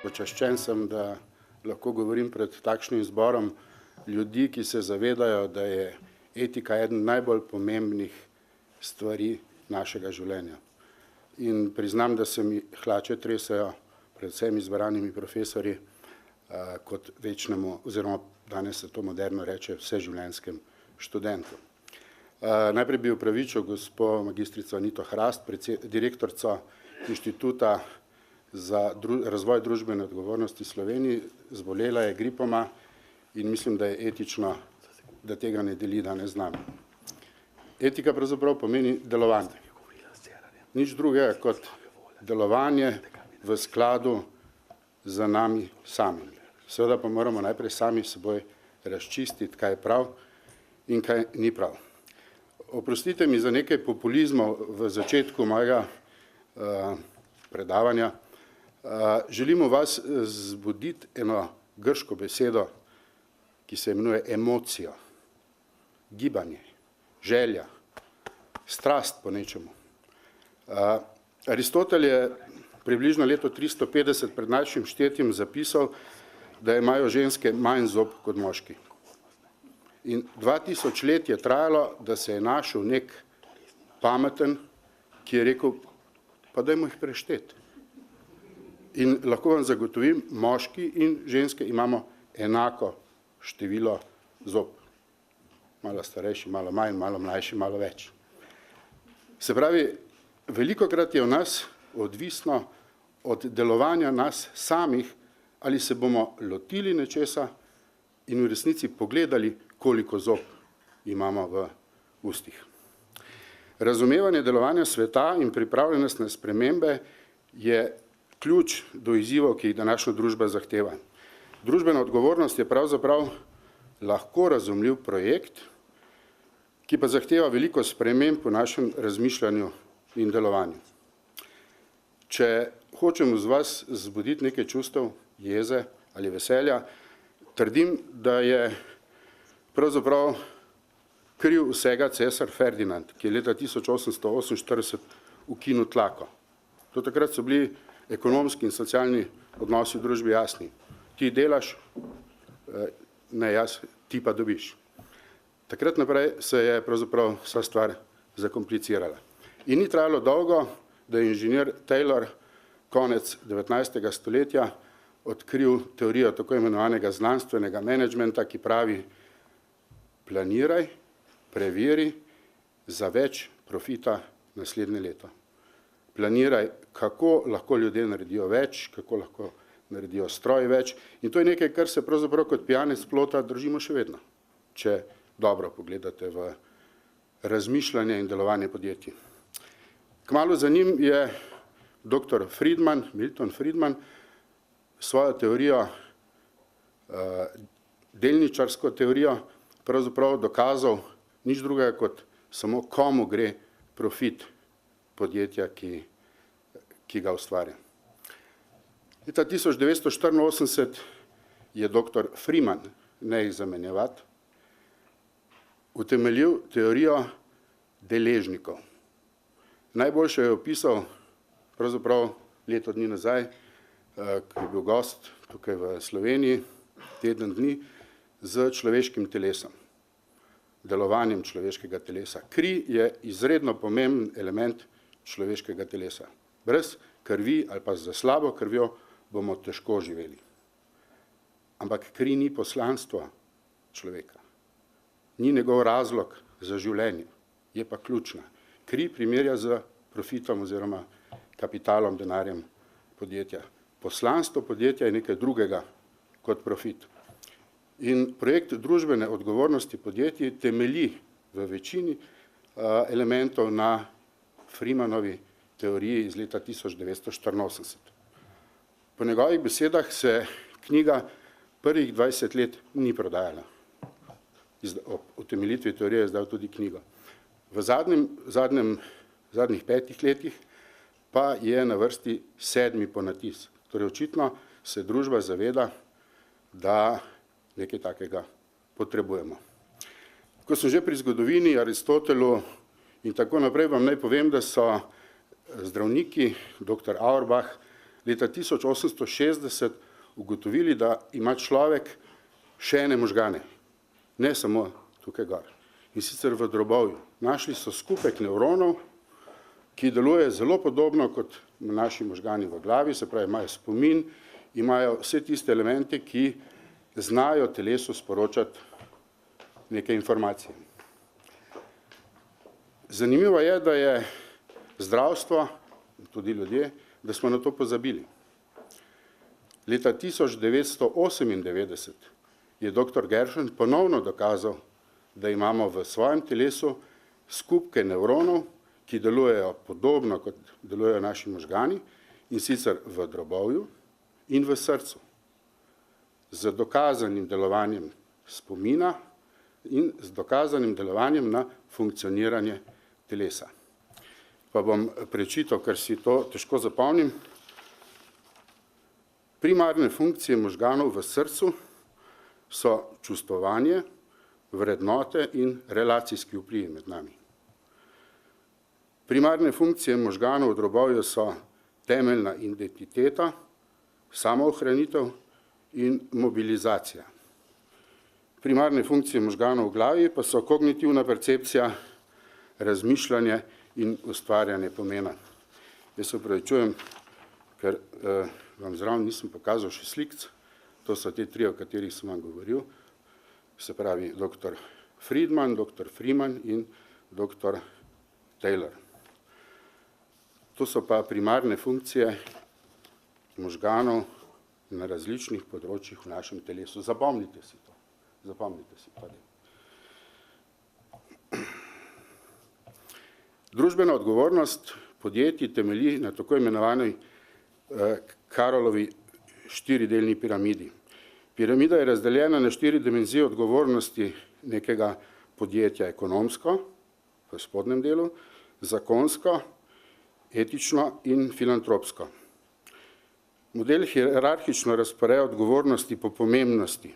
Počaščen sem, da lahko govorim pred takšnim zborom ljudi, ki se zavedajo, da je etika eden najbolj pomembnih stvari našega življenja. In priznam, da se mi hlače tresejo pred vsemi izbranimi profesorji kot večnemu, oziroma danes se to moderno reče, vseživljenjskem študentu. Najprej bi opravičil gospo magistrico Anito Hrast, direktorico Inštituta za razvoj družbene odgovornosti Sloveniji, zbolela je gripoma in mislim, da je etično, da tega ne deli danes z nami. Etika pravzaprav pomeni delovanje. Nič drugega kot delovanje v skladu z nami samimi. Seveda pa moramo najprej sami seboj razčistiti, kaj je prav in kaj ni prav. Oprostite mi za nekaj populizmov v začetku mojega predavanja. Želimo vas zbuditi eno grško besedo, ki se imenuje emocija, gibanje, želja, strast po nečemu. Aristotel je približno leto 350 pred našim štetjem zapisal, da imajo ženske manj zob kot moški. In 2000 let je trajalo, da se je našel nek pameten, ki je rekel, pa dajmo jih prešteti. In lahko vam zagotovim, moški in ženske imamo enako število zob. Malo starejši, malo manj, malo mlajši, malo več. Se pravi, velikokrat je v nas odvisno od delovanja nas samih, ali se bomo lotili nečesa in v resnici pogledali, koliko zob imamo v ustih. Razumevanje delovanja sveta in pripravljenost na spremembe je ključ do izzivov, ki jih današnja družba zahteva. Družbena odgovornost je pravzaprav lahko razumljiv projekt, ki pa zahteva veliko sprememb v našem razmišljanju in delovanju. Če hočem z vas zbuditi nekaj čustev, jeze ali veselja, trdim, da je pravzaprav kriv vsega cesar Ferdinand, ki je leta 1848 ukinil tlako. Do takrat so bili ekonomski in socialni odnosi v družbi jasni. Ti delaš, ne jaz, ti pa dobiš. Takrat naprej se je pravzaprav vsa stvar zakomplicirala. In ni trajalo dolgo, da je inženir Taylor konec 19. stoletja odkril teorijo tako imenovanega znanstvenega menedžmenta, ki pravi, planiraj, preveri za več profita naslednje leto. Planiraj, kako lahko ljudje naredijo več, kako lahko naredijo stroj več. In to je nekaj, kar se pravzaprav kot pijanec plota držimo še vedno, če dobro pogledate v razmišljanje in delovanje podjetij. Kmalu za njim je dr. Friedman, Milton Friedman, svojo teorijo, delničarsko teorijo, pravzaprav dokazal nič drugega kot samo komu gre profit podjetja, ki ga ustvarja. Leta 1984 je dr. Freeman, ne jih zamenjevati, utemeljil teorijo deležnikov. Najboljše je opisal pravzaprav leto dni nazaj, ko je bil gost tukaj v Sloveniji, teden dni, z človeškim telesom, delovanjem človeškega telesa. Kri je izredno pomemben element človeškega telesa. Brez krvi ali pa za slabo krvjo bomo težko živeli. Ampak kri ni poslanstvo človeka. Ni njegov razlog za življenje, je pa ključna. Kri primerja z profitom oziroma kapitalom, denarjem podjetja. Poslanstvo podjetja je nekaj drugega kot profit. In projekt družbene odgovornosti podjetij temelji v večini elementov na Freemanovi teoriji iz leta 1984. Po njegovih besedah se knjiga prvih 20 let ni prodajala. Ob utemeljitvi teorije je izdal tudi knjigo. V zadnjih 5 letih pa je na vrsti 7. ponatis. Torej očitno se družba zaveda, da nekaj takega potrebujemo. Ko sem že pri zgodovini, Aristotelu in tako naprej, vam naj povem, da so zdravniki, dr. Auerbach, leta 1860 ugotovili, da ima človek še ene možgane, ne samo tukaj gor. In sicer v drobovju. Našli so skupek nevronov, ki deluje zelo podobno kot naši možgani v glavi, se pravi, imajo spomin, imajo vse tiste elemente, ki znajo telesu sporočati neke informacije. Zanimivo je, da je zdravstvo, tudi ljudje, da smo na to pozabili. Leta 1998 je dr. Gershon ponovno dokazal, da imamo v svojem telesu skupke nevronov, ki delujejo podobno, kot delujejo naši možgani, in sicer v drobovju in v srcu, z dokazanim delovanjem spomina in z dokazanim delovanjem na funkcioniranje telesa. Pa bom prečital, ker si to težko zapomnim. Primarne funkcije možganov v srcu so čustvovanje, vrednote in relacijski vplivi med nami. Primarne funkcije možganov v drobovju so temeljna identiteta, samoohranitev in mobilizacija. Primarne funkcije možganov v glavi pa so kognitivna percepcija, razmišljanje in ustvarjanje pomena. Jaz se opravičujem, ker vam zraven nisem pokazal še slikc, to so te tri, o katerih sem vam govoril, se pravi dr. Friedman, dr. Freeman in dr. Taylor. To so pa primarne funkcije možganov na različnih področjih v našem telesu. Zapomnite si to. Zapomnite si to. Družbena odgovornost podjetij temelji na tako imenovani Carrollovi štiridelni piramidi. Piramida je razdeljena na 4 dimenzije odgovornosti nekega podjetja: ekonomsko, v spodnjem delu, zakonsko, etično in filantropsko. Model hierarhično razporeja odgovornosti po pomembnosti.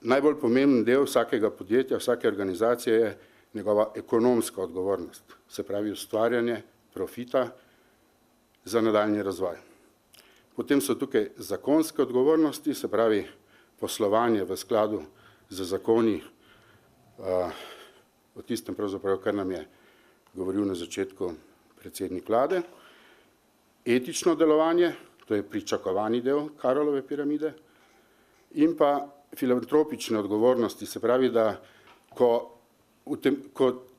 Najbolj pomemben del vsakega podjetja, vsake organizacije je njegova ekonomska odgovornost, se pravi ustvarjanje profita za nadaljnji razvoj. Potem so tukaj zakonske odgovornosti, se pravi poslovanje v skladu z zakoni, o tistem pravzaprav, kar nam je govoril na začetku predsednik vlade. Etično delovanje, to je pričakovani del Carrollove piramide, in pa filantropične odgovornosti, se pravi, da ko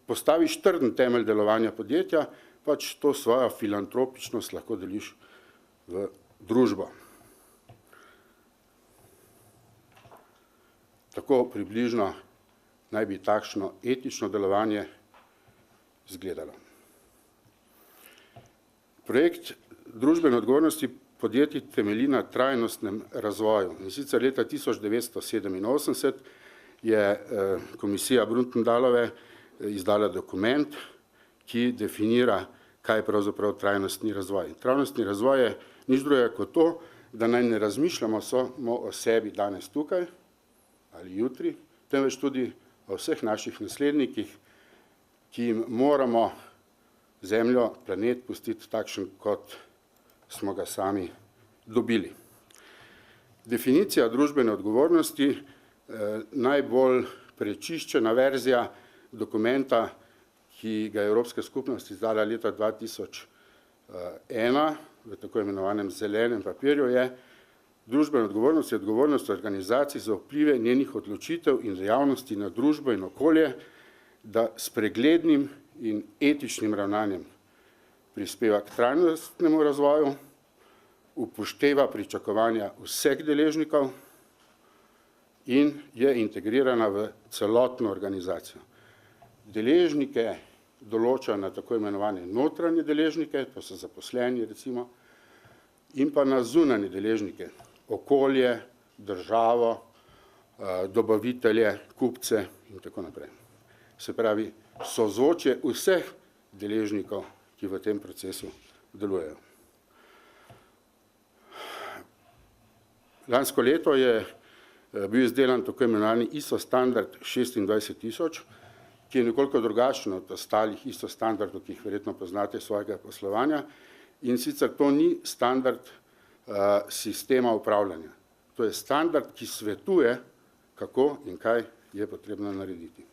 postaviš trden temelj delovanja podjetja, pač to svojo filantropičnost lahko deliš v družbo. Tako približno naj bi takšno etično delovanje izgledalo. Projekt družbene odgovornosti podjetij temelji na trajnostnem razvoju. In sicer leta 1987 je komisija Bruntendalove izdala dokument, ki definira, kaj je pravzaprav trajnostni razvoj. Trajnostni razvoj je nič drugega kot to, da naj ne razmišljamo samo o sebi danes tukaj ali jutri, temveč tudi o vseh naših naslednikih, ki jim moramo Zemljo, planet pustiti takšen, kot smo ga sami dobili. Definicija družbene odgovornosti, najbolj prečiščena verzija dokumenta, ki ga je Evropska skupnost izdala leta 2001 v tako imenovanem zelenem papirju, je: družbena odgovornost je odgovornost organizacij za vplive njenih odločitev in dejavnosti na družbo in okolje, da s preglednim in etičnim ravnanjem prispeva k trajnostnemu razvoju, upošteva pričakovanja vseh deležnikov in je integrirana v celotno organizacijo. Deležnike določa na tako imenovane notranje deležnike, to so zaposleni recimo, in pa na zunanje deležnike, okolje, državo, dobavitelje, kupce in tako naprej. Se pravi, sozvočje vseh deležnikov, ki v tem procesu delujejo. Lansko leto je bil izdelan tako imenovani ISO standard 26000, ki je nekoliko drugačen od ostalih ISO standardov, ki jih verjetno poznate svojega poslovanja, in sicer to ni standard sistema upravljanja. To je standard, ki svetuje, kako in kaj je potrebno narediti.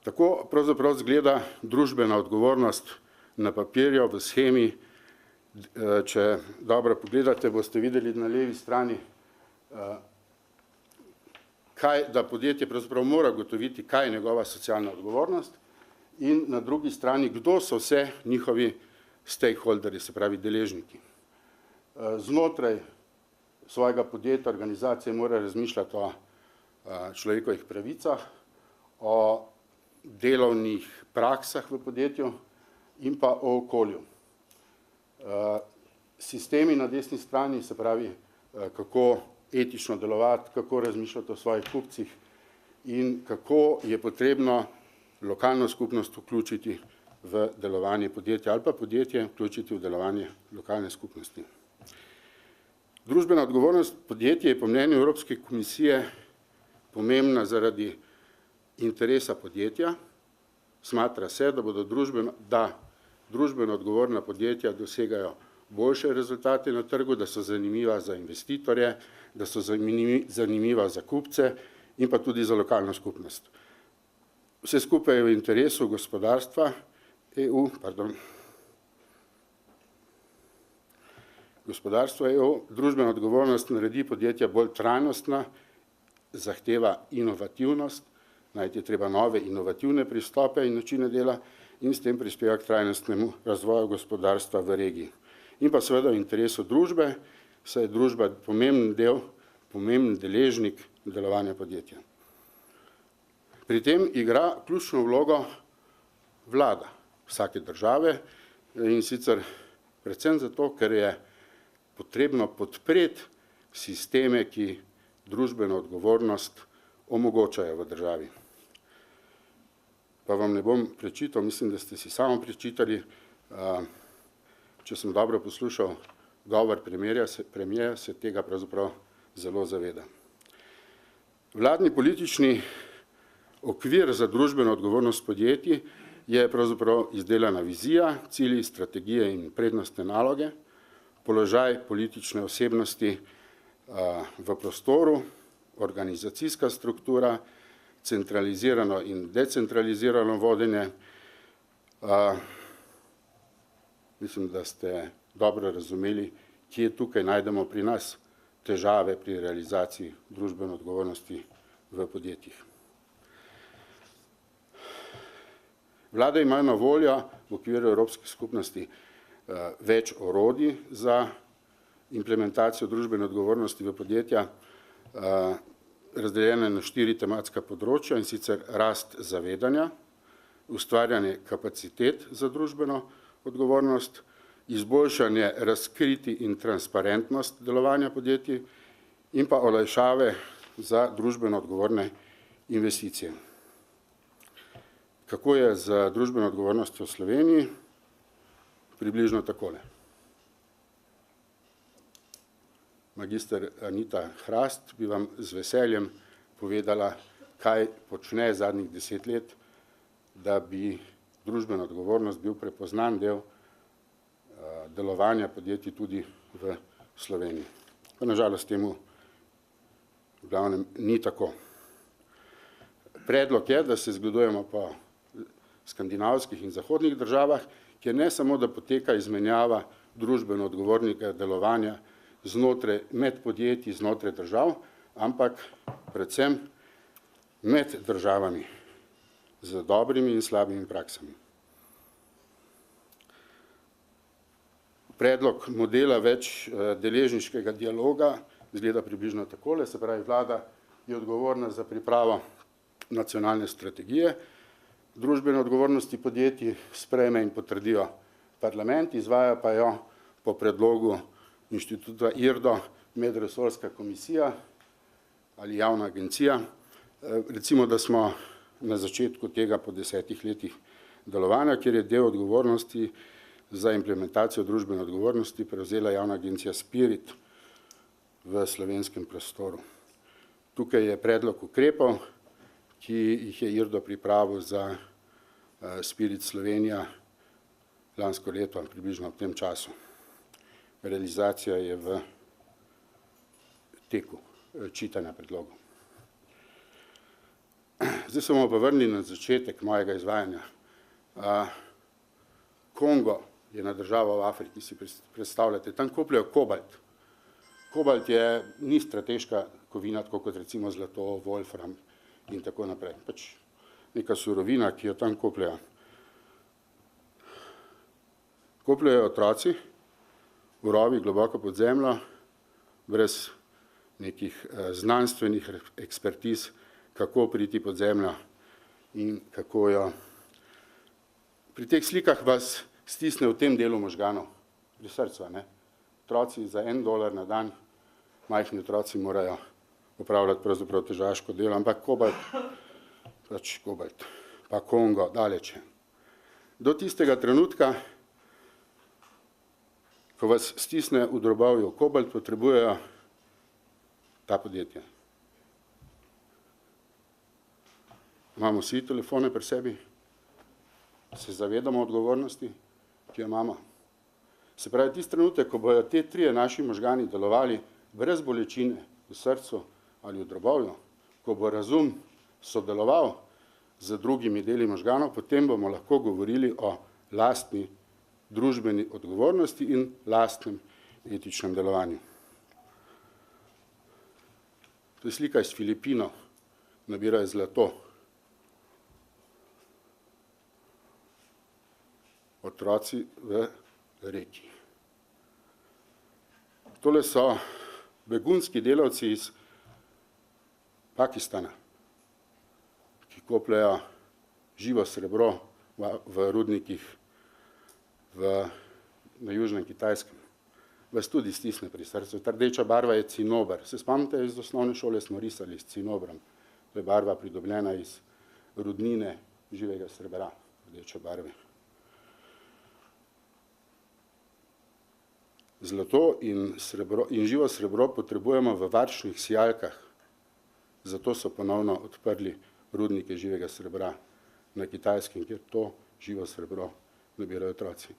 Tako pravzaprav izgleda družbena odgovornost na papirju v shemi. Če dobro pogledate, boste videli na levi strani, da podjetje pravzaprav mora ugotoviti, kaj je njegova socialna odgovornost, in na drugi strani, kdo so vse njihovi stakeholderji, se pravi deležniki. Znotraj svojega podjetja, organizacije mora razmišljati o človekovih pravicah, o delovnih praksah v podjetju in pa o okolju. Sistemi na desni strani, se pravi, kako etično delovati, kako razmišljati o svojih kupcih in kako je potrebno lokalno skupnost vključiti v delovanje podjetja ali pa podjetje vključiti v delovanje lokalne skupnosti. Družbena odgovornost podjetja je po mnenju Evropske komisije pomembna zaradi interesa podjetja. Smatra se, da družbeno odgovorna podjetja dosegajo boljše rezultate na trgu, da so zanimiva za investitorje, da so zanimiva za kupce in pa tudi za lokalno skupnost. Vse skupaj je v interesu gospodarstva EU, družbena odgovornost naredi podjetja bolj trajnostna, zahteva inovativnost, najti je treba nove inovativne pristope in načine dela in s tem prispeva k trajnostnemu razvoju gospodarstva v regiji. In pa seveda v interesu družbe, saj je družba pomemben deležnik delovanja podjetja. Pri tem igra ključno vlogo vlada vsake države in sicer predvsem zato, ker je potrebno podpreti sisteme, ki družbeno odgovornost omogočajo v državi. Pa vam ne bom prečital, mislim, da ste si samo prečitali, če sem dobro poslušal govor premierja, se tega pravzaprav zelo zaveda. Vladni politični okvir za družbeno odgovornost podjetij je pravzaprav izdelana vizija, cilji, strategije in prednostne naloge, položaj politične osebnosti v prostoru, organizacijska struktura, centralizirano in decentralizirano vodenje. Mislim, da ste dobro razumeli, kje tukaj najdemo pri nas težave pri realizaciji družbene odgovornosti v podjetjih. Vlade imajo na voljo v okviru Evropske skupnosti več orodij za implementacijo družbene odgovornosti v podjetja, razdeljene na 4 tematska področja, in sicer rast zavedanja, ustvarjanje kapacitet za družbeno odgovornost, izboljšanje razkriti in transparentnost delovanja podjetij in pa olajšave za družbeno odgovorne investicije. Kako je z družbeno odgovornostjo v Sloveniji? Približno takole. Magister Anita Hrast bi vam z veseljem povedala, kaj počne zadnjih 10 let, da bi družbena odgovornost bil prepoznan del delovanja podjetij tudi v Sloveniji. Pa nažalost temu v glavnem ni tako. Predlog je, da se zgledujemo po skandinavskih in zahodnih državah, kjer ne samo, da poteka izmenjava družbeno odgovornega delovanja med podjetji, znotraj držav, ampak predvsem med državami z dobrimi in slabimi praksami. Predlog modela več deležniškega dialoga izgleda približno takole, se pravi, vlada je odgovorna za pripravo nacionalne strategije, družbene odgovornosti podjetij sprejme in potrdijo parlament, izvaja pa jo po predlogu inštituta IRDO medresorska komisija ali javna agencija. Recimo, da smo na začetku tega po 10 letih delovanja, kjer je del odgovornosti za implementacijo družbene odgovornosti prevzela javna agencija Spirit v slovenskem prostoru. Tukaj je predlog ukrepov, ki jih je IRDO pripravil za Spirit Slovenija lansko leto, približno v tem času. Realizacija je v teku čitanja predlogov. Zdaj se bomo pa vrnili na začetek mojega izvajanja. Kongo je ena država v Afriki, si predstavljate, tam kopljejo kobalt. Kobalt ni strateška kovina, tako kot recimo zlato, wolfram in tako naprej. Pač neka surovina, ki jo tam kopljejo. Kopljejo otroci v rovi globoko pod zemljo, brez nekih znanstvenih ekspertiz, kako priti pod zemljo in kako jo. Pri teh slikah vas stisne v tem delu možganov, pri srcu, ne. Otroci za $1 na dan, majhni otroci morajo opravljati pravzaprav težaško delo, ampak kobalt, pa Kongo, daleč je. Do tistega trenutka, ko vas stisne v drobovju kobalt, potrebujejo ta podjetja. Imamo vsi telefone pri sebi, se zavedamo odgovornosti, ki jo imamo. Se pravi, tisti trenutek, ko bojo te trije naši možgani delovali brez bolečine v srcu ali v drobovju, ko bo razum sodeloval z drugimi deli možganov, potem bomo lahko govorili o lastni družbeni odgovornosti in lastnem etičnem delovanju. To je slika iz Filipinov, nabirajo zlato. Otroci v reki. Tole so begunski delavci iz Pakistana, ki kopljejo živo srebro v rudnikih na južnem Kitajskem. Vas tudi stisne pri srcu. Ta rdeča barva je cinober. Se spomnite, iz osnovne šole smo risali s cinobrom. To je barva pridobljena iz rudnine živega srebra, rdeče barve. Zlato in živo srebro potrebujemo v varčnih sijalkah, zato so ponovno odprli rudnike živega srebra na Kitajskem, kjer to živo srebro nabirajo otroci.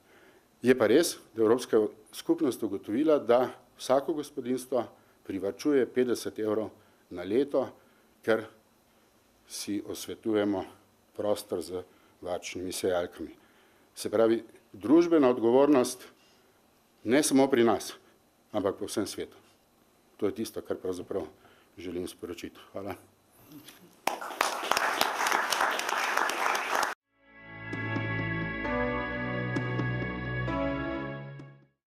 Je pa res, da je Evropska skupnost ugotovila, da vsako gospodinjstvo privarčuje €50 na leto, ker si osvetujemo prostor z varčnimi sijalkami. Se pravi, družbena odgovornost ne samo pri nas, ampak po vsem svetu. To je tisto, kar pravzaprav želim sporočiti. Hvala.